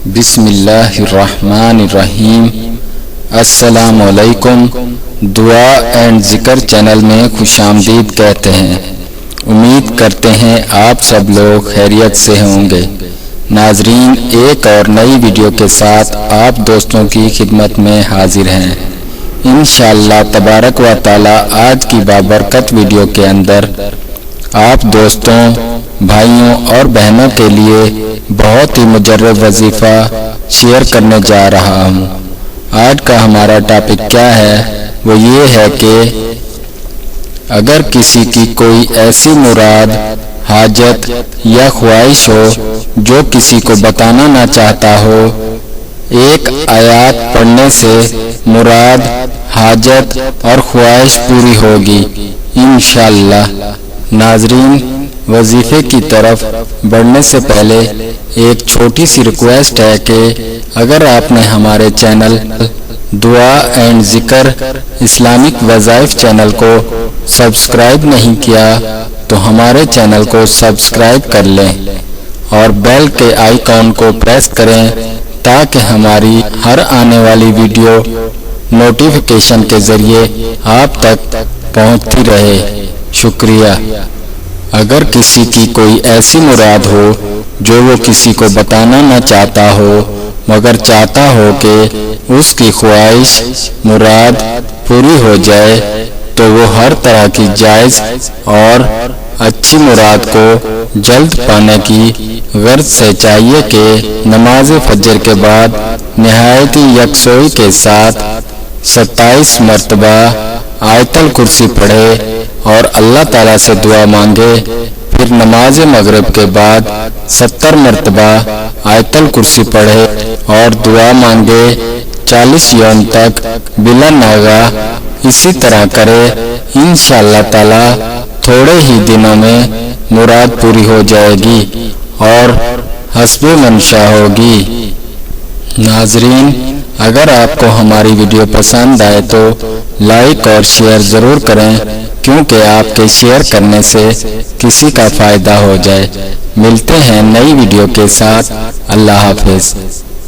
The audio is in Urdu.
بسم اللہ الرحمن الرحیم۔ السلام علیکم۔ دعا اینڈ ذکر چینل میں خوش آمدید کہتے ہیں۔ امید کرتے ہیں آپ سب لوگ خیریت سے ہوں گے۔ ناظرین، ایک اور نئی ویڈیو کے ساتھ آپ دوستوں کی خدمت میں حاضر ہیں۔ انشاءاللہ تبارک و تعالی آج کی بابرکت ویڈیو کے اندر آپ دوستوں، بھائیوں اور بہنوں کے لیے بہت ہی مجرب وظیفہ شیئر کرنے جا رہا ہوں۔ آج کا ہمارا ٹاپک کیا ہے؟ وہ یہ ہے کہ اگر کسی کی کوئی ایسی مراد، حاجت یا خواہش ہو جو کسی کو بتانا نہ چاہتا ہو، ایک آیات پڑھنے سے مراد، حاجت اور خواہش پوری ہوگی انشاءاللہ۔ ناظرین، وظیفے کی طرف بڑھنے سے پہلے ایک چھوٹی سی ریکویسٹ ہے کہ اگر آپ نے ہمارے چینل دعا اینڈ ذکر اسلامک وظائف چینل کو سبسکرائب نہیں کیا تو ہمارے چینل کو سبسکرائب کر لیں اور بیل کے آئیکن کو پریس کریں تاکہ ہماری ہر آنے والی ویڈیو نوٹیفیکیشن کے ذریعے آپ تک پہنچتی رہے۔ شکریہ۔ اگر کسی کی کوئی ایسی مراد ہو جو وہ کسی کو بتانا نہ چاہتا ہو مگر چاہتا ہو کہ اس کی خواہش، مراد پوری ہو جائے، تو وہ ہر طرح کی جائز اور اچھی مراد کو جلد پانے کی غرض سے چاہیے کہ نماز فجر کے بعد نہایت یکسوئی کے ساتھ 27 مرتبہ آیت الکرسی پڑھے اور اللہ تعالیٰ سے دعا مانگے، پھر نماز مغرب کے بعد 70 مرتبہ آیت الکرسی پڑھے اور دعا مانگے 40 یوم تک بلا ناغہ اسی طرح کرے۔ انشاءاللہ تعالیٰ تھوڑے ہی دنوں میں مراد پوری ہو جائے گی اور حسب منشا ہوگی۔ ناظرین، اگر آپ کو ہماری ویڈیو پسند آئے تو لائک اور شیئر ضرور کریں، کیونکہ آپ کے شیئر کرنے سے کسی کا فائدہ ہو جائے۔ ملتے ہیں نئی ویڈیو کے ساتھ۔ اللہ حافظ۔